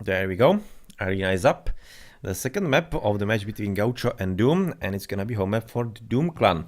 There we go. Arena is up. The second map of the match between Gaucho and Doom, and it's gonna be home map for the Doom clan.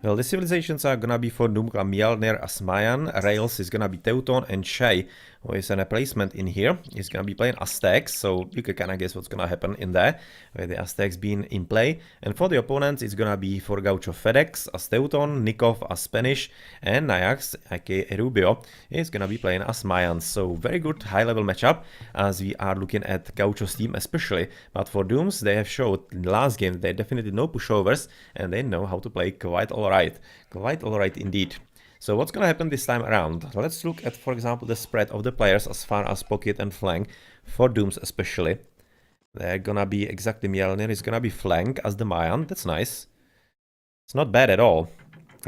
Well, the civilizations are gonna be for Doom clan Mjolnir as Mayan, Rails is gonna be Teuton, and Shay, who is an replacement in here. He's gonna be playing Aztecs, so you can kinda guess what's gonna happen in there, with the Aztecs being in play. And for the opponents, it's gonna be for Gaucho FedEx as Teuton, Nikov as Spanish, and Nayax, aka Rubio, is gonna be playing as Mayans. So very good high-level matchup, as we are looking at Gaucho's team especially. But for Dooms, they have showed in the last game they definitely know pushovers, and they know how to play quite alright. Quite alright indeed. So what's gonna happen this time around? Let's look at, for example, the spread of the players as far as pocket and flank, for Dooms especially. They're gonna be exactly Mjolnir is gonna be flank as the Mayan. That's nice. It's not bad at all.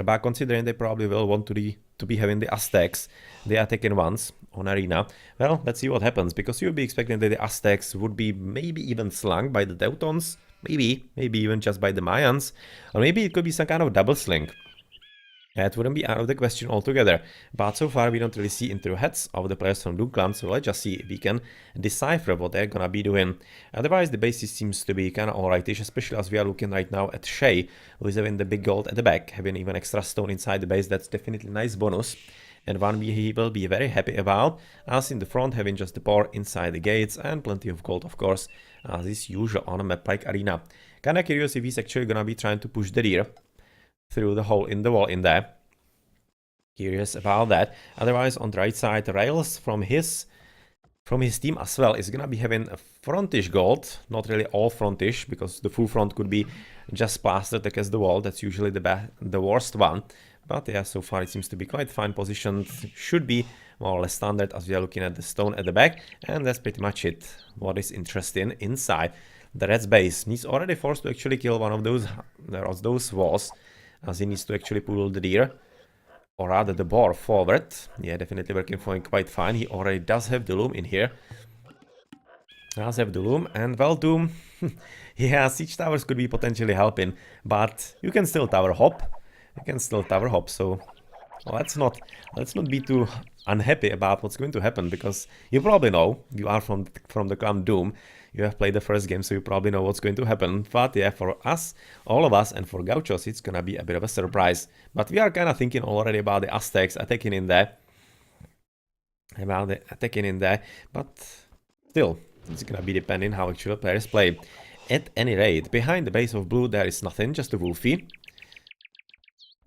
But considering they probably will want to be having the Aztecs, the attacking ones on Arena. Well, let's see what happens, because you'll be expecting that the Aztecs would be maybe even slung by the Teutons. Maybe even just by the Mayans. Or maybe it could be some kind of double sling. That wouldn't be out of the question altogether. But so far we don't really see into the heads of the players from Doom clan, so let's just see if we can decipher what they're gonna be doing. Otherwise the basis seems to be kinda alrightish, especially as we are looking right now at Shay, who is having the big gold at the back, having even extra stone inside the base. That's definitely a nice bonus. And one he will be very happy about, as in the front having just the power inside the gates and plenty of gold, of course, as is usual on a map like Arena. Kinda curious if he's actually gonna be trying to push the rear through the hole in the wall in there. Curious about that. Otherwise, on the right side, Rails from his team as well is gonna be having a frontish gold. Not really all frontish, because the full front could be just plastered against the wall. That's usually the worst one. But yeah, so far it seems to be quite fine positioned. Should be more or less standard, as we are looking at the stone at the back. And that's pretty much it. What is interesting inside the Red's base. He's already forced to actually kill one of those walls, as he needs to actually pull the deer, or rather the boar, forward. Yeah, definitely working for him quite fine. He already does have the loom in here. Does have the loom, and well, Doom, yeah, siege towers could be potentially helping, but you can still tower hop. So let's not be too unhappy about what's going to happen, because you probably know, you are from the clan Doom, you have played the first game, so you probably know what's going to happen. But yeah, for us, all of us, and for Gauchos, it's gonna be a bit of a surprise. But we are kind of thinking already about the Aztecs attacking in there. But still, it's gonna be depending how actual players play. At any rate, behind the base of blue there is nothing, just a Wolfie.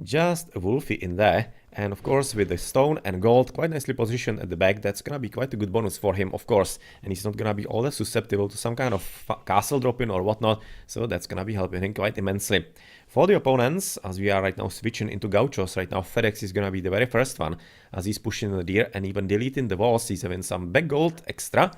Just a Wolfie in there, and of course with the stone and gold quite nicely positioned at the back, that's gonna be quite a good bonus for him, of course, and he's not gonna be all that susceptible to some kind of castle dropping or whatnot, so that's gonna be helping him quite immensely. For the opponents, as we are right now switching into Gauchos, right now FedEx is gonna be the very first one, as he's pushing the deer and even deleting the walls. He's having some back gold extra,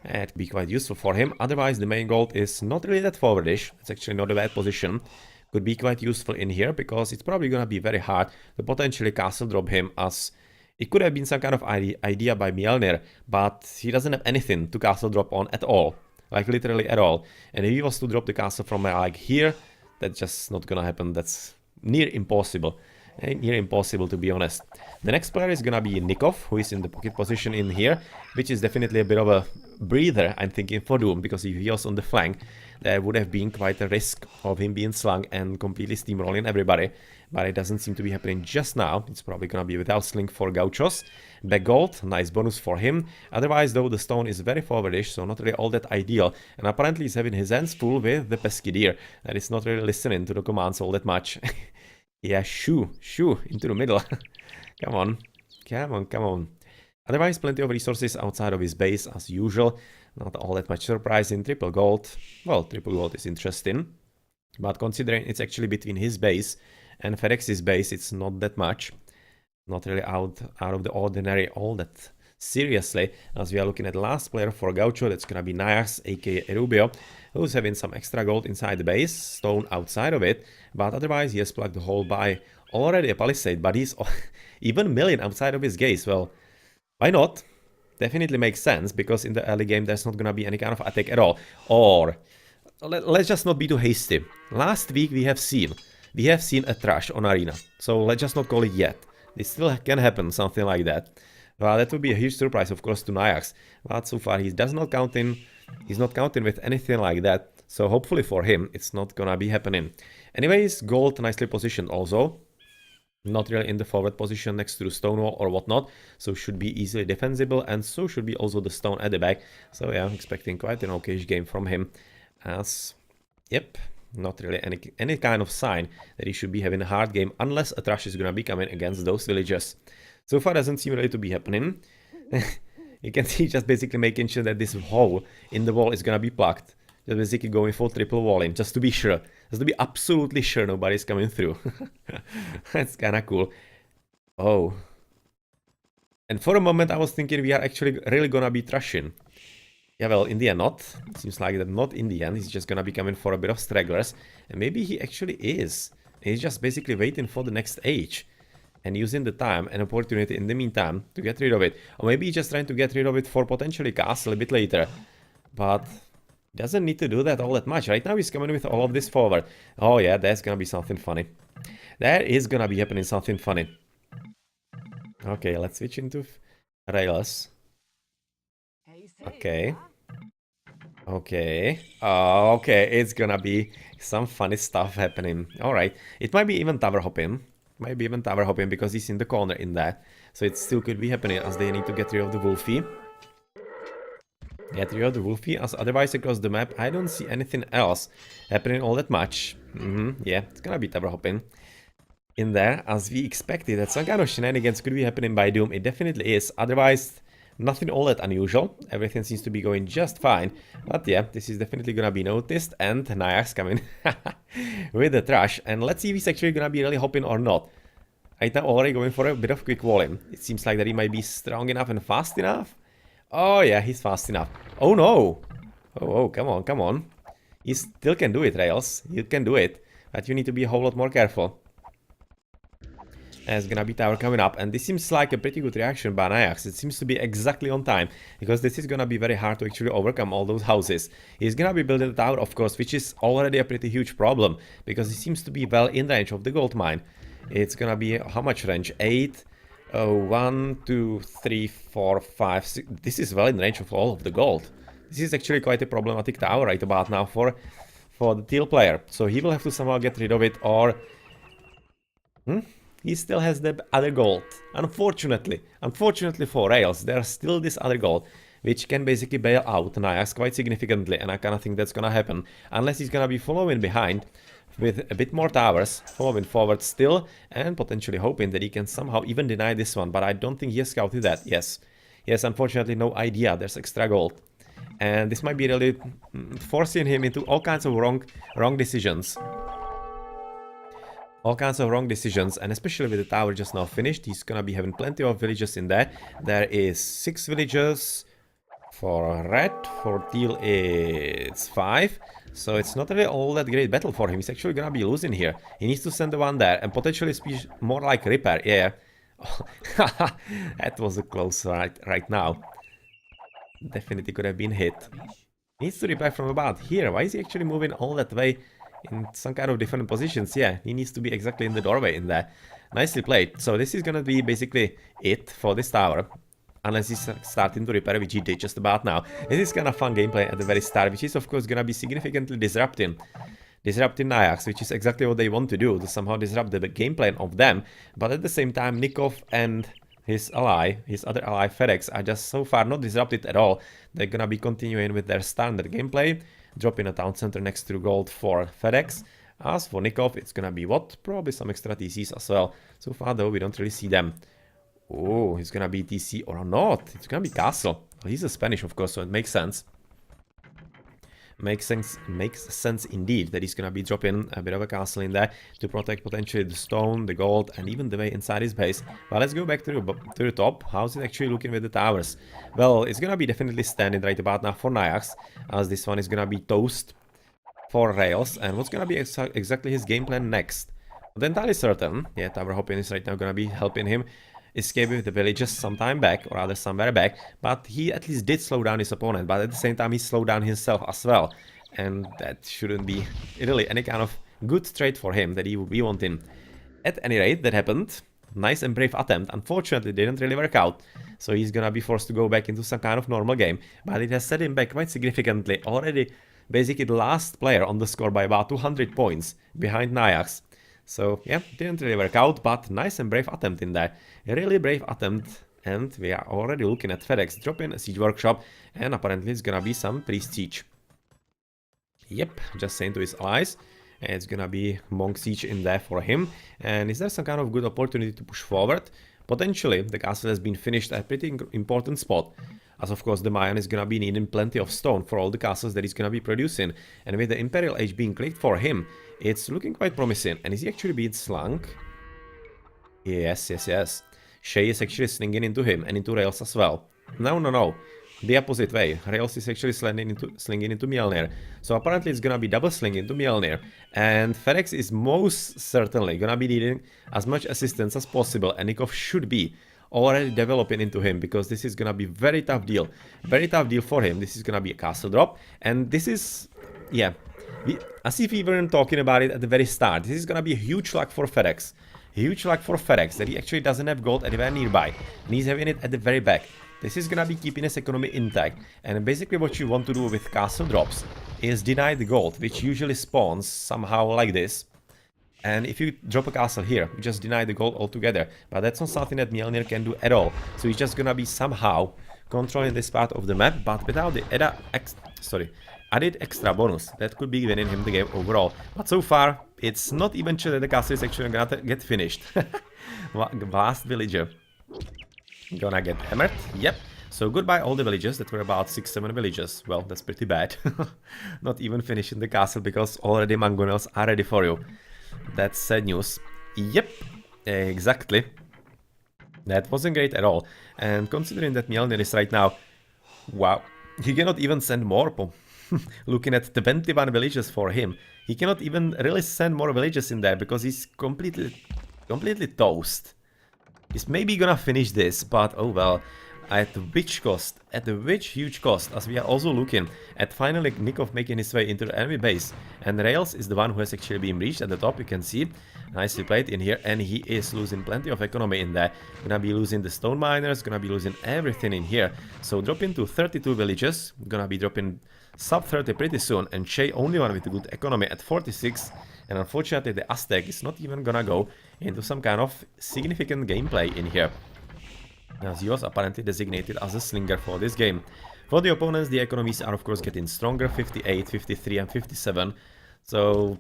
and it could be quite useful for him. Otherwise the main gold is not really that forwardish, it's actually not a bad position. Could be quite useful in here, because it's probably gonna be very hard to potentially castle drop him, as it could have been some kind of idea by Mjolnir, but he doesn't have anything to castle drop on at all, like literally at all. And if he was to drop the castle from like here, that's just not gonna happen. That's near impossible. Near impossible, to be honest. The next player is gonna be Nikov, who is in the pocket position in here, which is definitely a bit of a breather, I'm thinking, for Doom, because if he was on the flank, there would have been quite a risk of him being slung and completely steamrolling everybody. But it doesn't seem to be happening just now. It's probably gonna be without sling for Gauchos. Back gold, nice bonus for him. Otherwise, though, the stone is very forwardish, so not really all that ideal. And apparently he's having his hands full with the pesky deer, that is not really listening to the commands all that much. Yeah, shoo, into the middle. Come on. Otherwise, plenty of resources outside of his base, as usual. Not all that much surprising. Triple gold. Well, triple gold is interesting. But considering it's actually between his base and FedEx's base, it's not that much. Not really out of the ordinary all that seriously, as we are looking at the last player for Gaucho. That's gonna be Nayax, aka Rubio, who's having some extra gold inside the base, stone outside of it, but otherwise he has plugged the hole by already a palisade, but he's even milling outside of his gaze. Well, why not? Definitely makes sense, because in the early game there's not gonna be any kind of attack at all. Or let's just not be too hasty. Last week we have seen a trash on Arena, so let's just not call it yet. It still can happen, something like that. Well, that would be a huge surprise, of course, to Nayax. But so far, he does not count in. He's not counting with anything like that. So hopefully for him, it's not gonna be happening. Anyways, gold nicely positioned also. Not really in the forward position next to the stone wall or whatnot, so should be easily defensible, and so should be also the stone at the back. So yeah, I'm expecting quite an okayish game from him, as yep, not really any kind of sign that he should be having a hard game unless a trash is gonna be coming against those villagers. So far doesn't seem really to be happening. You can see just basically making sure that this hole in the wall is gonna be plugged. Just basically going for triple walling, just to be sure. Just to be absolutely sure nobody's coming through. That's kinda cool. Oh. And for a moment I was thinking we are actually really gonna be trashing. Yeah, well, in the end not. It seems like that not in the end. He's just gonna be coming for a bit of stragglers. And maybe he actually is. He's just basically waiting for the next age. And using the time and opportunity in the meantime to get rid of it. Or maybe he's just trying to get rid of it for potentially castle a bit later. But doesn't need to do that all that much. Right now he's coming with all of this forward. Oh yeah, there's gonna be something funny. There is gonna be happening something funny. Okay, let's switch into rails. Okay. Okay. Okay, it's gonna be some funny stuff happening. Alright. It might be even tower hopping. Might be even tower hopping because he's in the corner in that. So it still could be happening as they need to get rid of the Wolfie. Get rid of the Wolfie, as otherwise across the map I don't see anything else happening all that much. Yeah, it's gonna be tower hopping in there as we expected. That some kind of shenanigans could be happening by Doom. It definitely is. Otherwise, nothing all that unusual. Everything seems to be going just fine. But yeah, this is definitely gonna be noticed. And Nayax coming with the trash. And let's see if he's actually gonna be really hopping or not. Right now already going for a bit of quick walling. It seems like that he might be strong enough and fast enough. Oh yeah, he's fast enough. Oh no! Oh, come on, come on. You still can do it, Rails. You can do it. But you need to be a whole lot more careful. There's gonna be tower coming up, and this seems like a pretty good reaction by Nayax. It seems to be exactly on time, because this is gonna be very hard to actually overcome all those houses. He's gonna be building the tower, of course, which is already a pretty huge problem, because he seems to be well in range of the gold mine. It's gonna be, how much range? 8? Oh, 1, 2, 3, 4, 5, 6. This is well in range of all of the gold. This is actually quite a problematic tower right about now for the teal player. So he will have to somehow get rid of it, or... He still has the other gold. Unfortunately for Rails, there's still this other gold, which can basically bail out Nayax quite significantly, and I kinda think that's gonna happen. Unless he's gonna be following behind with a bit more towers, following forward still, and potentially hoping that he can somehow even deny this one, but I don't think he has scouted that. Yes, unfortunately no idea there's extra gold. And this might be really forcing him into all kinds of wrong decisions. All kinds of wrong decisions, and especially with the tower just now finished, he's gonna be having plenty of villagers in there. There is 6 villagers for red, for teal it's 5. So it's not really all that great battle for him. He's actually gonna be losing here. He needs to send the one there and potentially speak more like repair. Yeah. That was a close right now. Definitely could have been hit. He needs to repair from about here. Why is he actually moving all that way in some kind of different positions? Yeah, he needs to be exactly in the doorway in there. Nicely played. So this is gonna be basically it for this tower. Unless he's starting to repair, which he did just about now. This is kind of fun gameplay at the very start, which is of course gonna be significantly disrupting Nayax, which is exactly what they want to do, to somehow disrupt the gameplay of them. But at the same time, Nikov and his other ally FedEx, are just so far not disrupted at all. They're gonna be continuing with their standard gameplay, dropping a town center next to gold for FedEx. As for Nikov, it's gonna be what? Probably some extra TCs as well. So far though, we don't really see them. Oh, he's gonna be TC or not. It's gonna be castle. Well, he's a Spanish, of course, so it makes sense. Makes sense indeed that he's gonna be dropping a bit of a castle in there to protect potentially the stone, the gold, and even the way inside his base. But let's go back to the top. How's it actually looking with the towers? Well, it's gonna be definitely standing right about now for Nayax, as this one is gonna be toast for Rails. And what's gonna be exactly his game plan next? Not entirely certain. Yeah, tower hopping is right now gonna be helping him escape with the villagers some time back, or rather somewhere back, but he at least did slow down his opponent, but at the same time he slowed down himself as well, and that shouldn't be really any kind of good trait for him that he would be wanting. At any rate, that happened. Nice and brave attempt. Unfortunately, didn't really work out. so he's gonna be forced to go back into some kind of normal game. But it has set him back quite significantly. Already basically the last player on the score by about 200 points behind Nayax. So yeah, didn't really work out, but nice and brave attempt in there. A really brave attempt, and we are already looking at FedEx dropping a siege workshop, and apparently it's gonna be some priest siege. Yep, just saying to his allies. It's gonna be monk siege in there for him. And is there some kind of good opportunity to push forward? Potentially, the castle has been finished at a pretty important spot. As of course the Mayan is gonna be needing plenty of stone for all the castles that he's gonna be producing. And with the Imperial Age being clicked for him, it's looking quite promising. And is he actually being slung? Yes, yes, yes. Shay is actually slinging into him and into Rails as well. No, no, no. The opposite way. Rails is actually slinging into Mjolnir. So apparently it's gonna be double slinging into Mjolnir. And FedEx is most certainly gonna be needing as much assistance as possible. And Nikov should be already developing into him, because this is gonna be very tough deal. Very tough deal for him. This is gonna be a castle drop. And this is... yeah. As if we weren't talking about it at the very start. This is gonna be a huge luck for FedEx. Huge luck for FedEx that he actually doesn't have gold anywhere nearby. And he's having it at the very back. This is gonna be keeping his economy intact. And basically what you want to do with castle drops is deny the gold, which usually spawns somehow like this. And if you drop a castle here, you just deny the gold altogether. But that's not something that Mjolnir can do at all. So he's just gonna be somehow controlling this part of the map, but without the added extra bonus that could be winning him the game overall. But so far, it's not even sure that the castle is actually gonna get finished. Last villager gonna get hammered. Yep. So goodbye all the villages. That were about 6-7 villages. Well, that's pretty bad. Not even finishing the castle because already mangonels are ready for you. That's sad news. Yep. Exactly. That wasn't great at all. And considering that Mjolnir is right now... wow. He cannot even send more. Looking at 21 villages for him. He cannot even really send more villages in there because he's completely toast. He's maybe gonna finish this, but oh well. At which cost? At which huge cost? As we are also looking at finally Nikov making his way into the enemy base. And Rails is the one who has actually been reached at the top, you can see. Nicely played in here, and he is losing plenty of economy in there. Gonna be losing the stone miners, gonna be losing everything in here. So dropping to 32 villages, gonna be dropping sub 30 pretty soon. And Shay only one with a good economy at 46. And unfortunately the Aztec is not even gonna go into some kind of significant gameplay in here, as he was apparently designated as a slinger for this game. For the opponents, the economies are of course getting stronger, 58, 53 and 57. So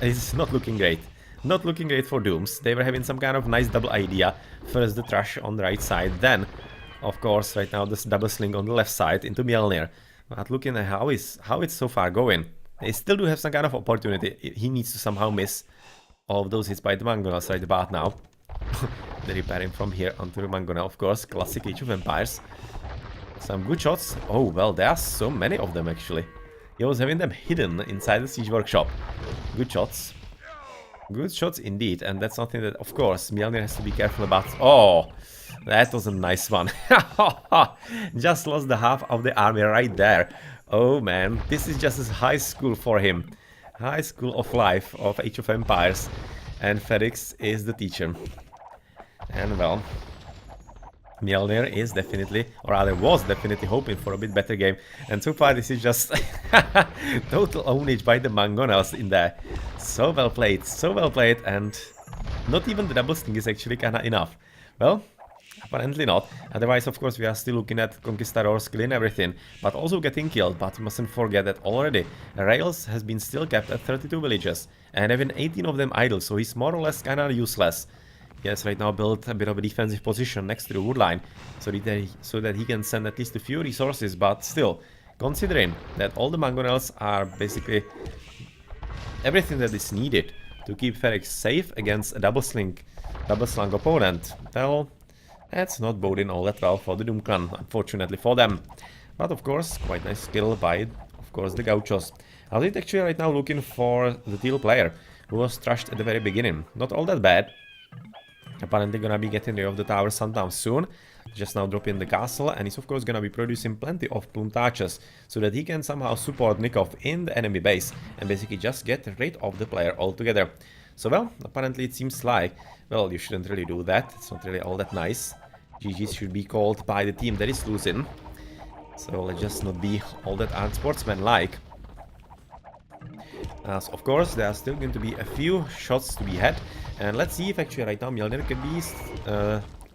it's not looking great. Not looking great for Dooms. They were having some kind of nice double idea. First the trash on the right side, then of course right now this double sling on the left side into Mjolnir. But looking at how it's so far going, they still do have some kind of opportunity. He needs to somehow miss all of those hits by the Mangonels right about now. The repairing from here onto the Mangonel, of course. Classic Age of Empires. Some good shots. Oh, well, there are so many of them, actually. He was having them hidden inside the siege workshop. Good shots. Good shots indeed. And that's something that, of course, Mjolnir has to be careful about. Oh, that was a nice one. Just lost the half of the army right there. Oh, man. This is just as high school for him. High school of life of Age of Empires. And FedEx is the teacher. And well, Mjolnir is definitely, or rather was definitely hoping for a bit better game. And so far this is just total ownage by the Mangonels in there. So well played, and not even the double sting is actually kinda enough. Well, apparently not. Otherwise, of course, we are still looking at Conquistadors killing everything, but also getting killed. But we mustn't forget that already Rails has been still kept at 32 villages, and having 18 of them idle, so he's more or less kinda useless. He has right now built a bit of a defensive position next to the wood line, so that he can send at least a few resources, but still, considering that all the Mangonels are basically everything that is needed to keep FedEx safe against a double slung opponent, well, that's not boding all that well for the Doom clan, unfortunately for them. But of course, quite nice skill by, of course, the Gauchos. I was actually right now looking for the teal player, who was trashed at the very beginning. Not all that bad. Apparently gonna be getting rid of the tower sometime soon. Just now dropping the castle, and he's of course gonna be producing plenty of Pluntaches, so that he can somehow support Nikov in the enemy base, and basically just get rid of the player altogether. So well, apparently it seems like, well, you shouldn't really do that. It's not really all that nice. GG's should be called by the team that is losing. So let's just not be all that unsportsmanlike. As of course, there are still going to be a few shots to be had. And let's see if actually right now Mjolnir can be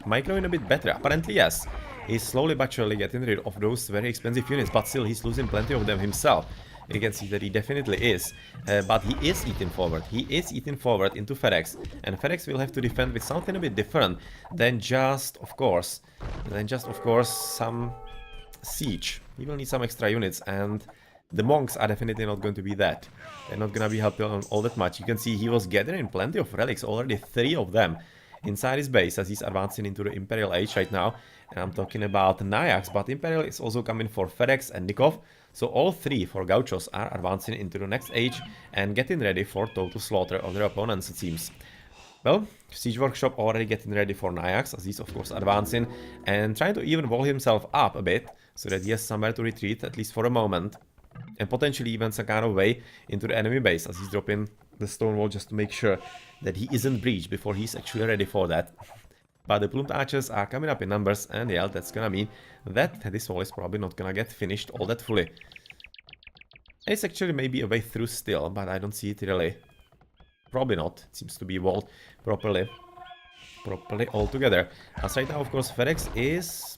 microing a bit better. Apparently, yes. He's slowly but surely getting rid of those very expensive units, but still he's losing plenty of them himself. You can see that he definitely is. But he is eating forward. He is eating forward into FedEx. And FedEx will have to defend with something a bit different than just, of course, some siege. He will need some extra units, and the monks are definitely not going to be that. They're not going to be helping on all that much. You can see he was gathering plenty of relics, already 3 of them inside his base as he's advancing into the Imperial Age right now. And I'm talking about Nayax, but Imperial is also coming for FedEx and Nikov. So all 3 for Gauchos are advancing into the next age and getting ready for total slaughter of their opponents, it seems. Well, Siege Workshop already getting ready for Nayax, as he's of course advancing and trying to even wall himself up a bit so that he has somewhere to retreat, at least for a moment. And potentially even some kind of way into the enemy base, as he's dropping the stone wall just to make sure that he isn't breached before he's actually ready for that. But the plumed archers are coming up in numbers, and yeah, that's gonna mean that this wall is probably not gonna get finished all that fully. It's actually maybe a way through still, but I don't see it really. Probably not. It seems to be walled properly altogether. As right now, of course, FedEx is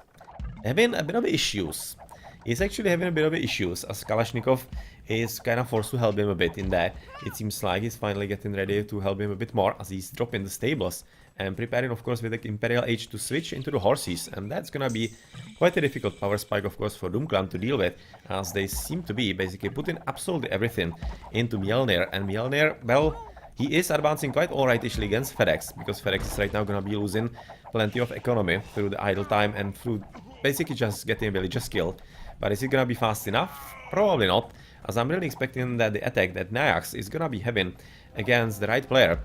having a bit of issues. He's actually having a bit of issues, as Kalashnikov is kind of forced to help him a bit in that. It seems like he's finally getting ready to help him a bit more, as he's dropping the stables and preparing, of course, with the Imperial Age to switch into the horses. And that's gonna be quite a difficult power spike, of course, for Doom Clan to deal with, as they seem to be basically putting absolutely everything into Mjolnir. And Mjolnir, well, he is advancing quite alright-ishly against FedEx, because FedEx is right now gonna be losing plenty of economy through the idle time and through basically just getting villages killed. But is it gonna be fast enough? Probably not, as I'm really expecting that the attack that Nayax is gonna be having against the right player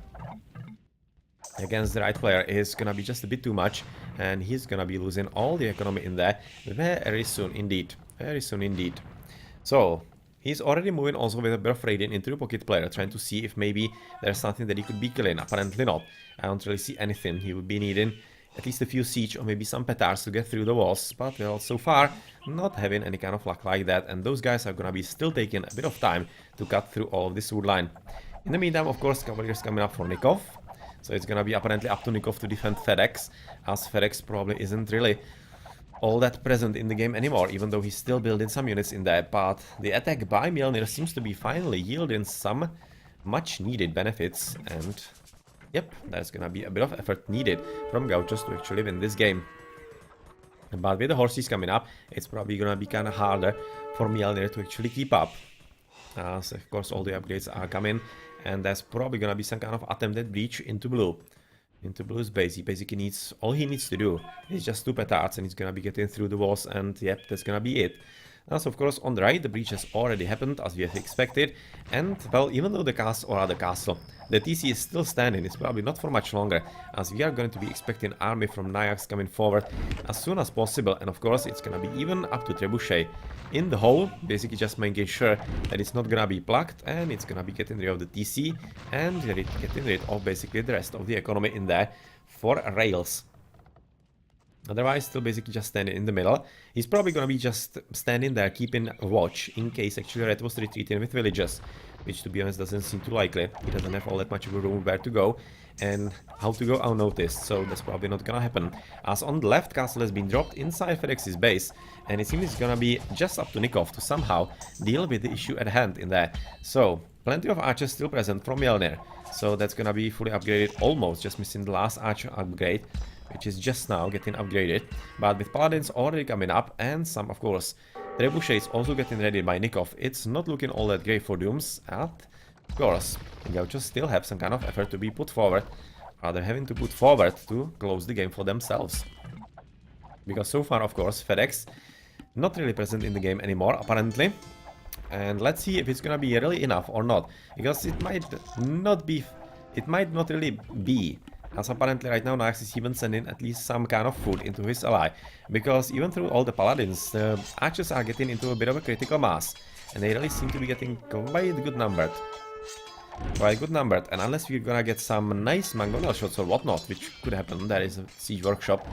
is gonna be just a bit too much, and he's gonna be losing all the economy in there very soon indeed. Very soon indeed. So he's already moving also with a bit of raiding into the pocket player, trying to see if maybe there's something that he could be killing. Apparently not. I don't really see anything. He would be needing at least a few siege or maybe some petards to get through the walls, but well, so far not having any kind of luck like that, and those guys are gonna be still taking a bit of time to cut through all of this wood line. In the meantime, of course, Cavaliers coming up for Nikov, so it's gonna be apparently up to Nikov to defend FedEx, as FedEx probably isn't really all that present in the game anymore, even though he's still building some units in there. But the attack by Mjolnir seems to be finally yielding some much needed benefits, and yep, there's gonna be a bit of effort needed from Gauchos to actually win this game. But with the horses coming up, it's probably gonna be kinda harder for Mjolnir to actually keep up. As of course all the upgrades are coming, and there's probably gonna be some kind of attempted breach into blue. Into blue's base. He basically needs, all he needs to do is just 2 petards, and he's gonna be getting through the walls, and yep, that's gonna be it. As of course on the right, the breach has already happened as we have expected, and well, even though the castle, the TC is still standing, it's probably not for much longer, as we are going to be expecting army from Nayax coming forward as soon as possible, and of course it's gonna be even up to Trebuchet in the hole, basically just making sure that it's not gonna be plucked, and it's gonna be getting rid of the TC and getting rid of basically the rest of the economy in there for rails. Otherwise, still basically just standing in the middle. He's probably gonna be just standing there, keeping a watch, in case actually Red was retreating with villages, which to be honest doesn't seem too likely. He doesn't have all that much of a room where to go, and how to go unnoticed, so that's probably not gonna happen. As on the left, castle has been dropped inside FedEx's base, and it seems it's gonna be just up to Nikov to somehow deal with the issue at hand in there. So, plenty of archers still present from Mjolnir, so that's gonna be fully upgraded, almost just missing the last archer upgrade, which is just now getting upgraded, but with paladins already coming up, and some, of course, trebuchets also getting ready by Nikov, it's not looking all that great for Dooms, and of course, Gauchos still have some kind of effort to be put forward, rather having to put forward to close the game for themselves. Because so far, of course, FedEx not really present in the game anymore, apparently, and let's see if it's gonna be really enough or not, because it might not really be. As apparently right now Nayax is even sending at least some kind of food into his ally, because even through all the paladins, the archers are getting into a bit of a critical mass, and they really seem to be getting quite good numbered. And unless we're gonna get some nice mangonel shots or whatnot, which could happen, there is a siege workshop,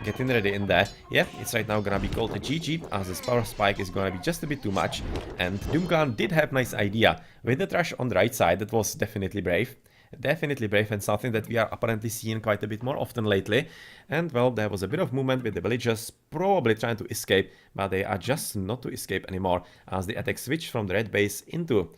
Getting ready in there. Yeah, it's right now gonna be called a GG, as this power spike is gonna be just a bit too much. And Doom Clan did have nice idea with the trash on the right side. That was definitely brave. Definitely brave, and something that we are apparently seeing quite a bit more often lately. And well, there was a bit of movement with the villagers probably trying to escape, but they are just not to escape anymore, as the attack switched from the red base into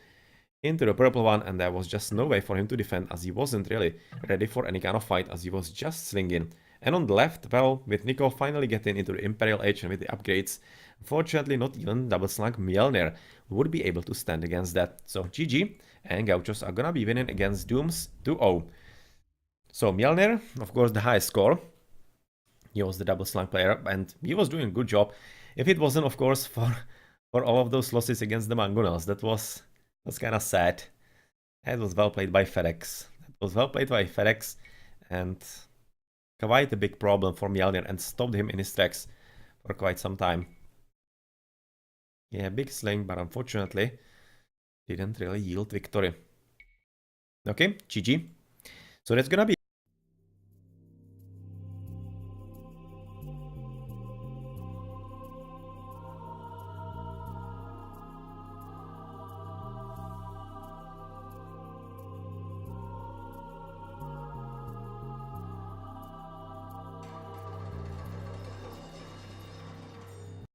the purple one, and there was just no way for him to defend, as he wasn't really ready for any kind of fight, as he was just slinging. And on the left, well, with Nico finally getting into the Imperial Age and with the upgrades, unfortunately not even double slug Mjolnir would be able to stand against that. So GG, and Gauchos are gonna be winning against Dooms 2-0. So Mjolnir, of course, the highest score. He was the double slug player, and he was doing a good job. If it wasn't, of course, for all of those losses against the Mangonels, that's kind of sad. That was well played by FedEx. And quite a big problem for Mjolnir, and stopped him in his tracks for quite some time. Yeah, big sling, but unfortunately didn't really yield victory. Okay, GG. So that's gonna be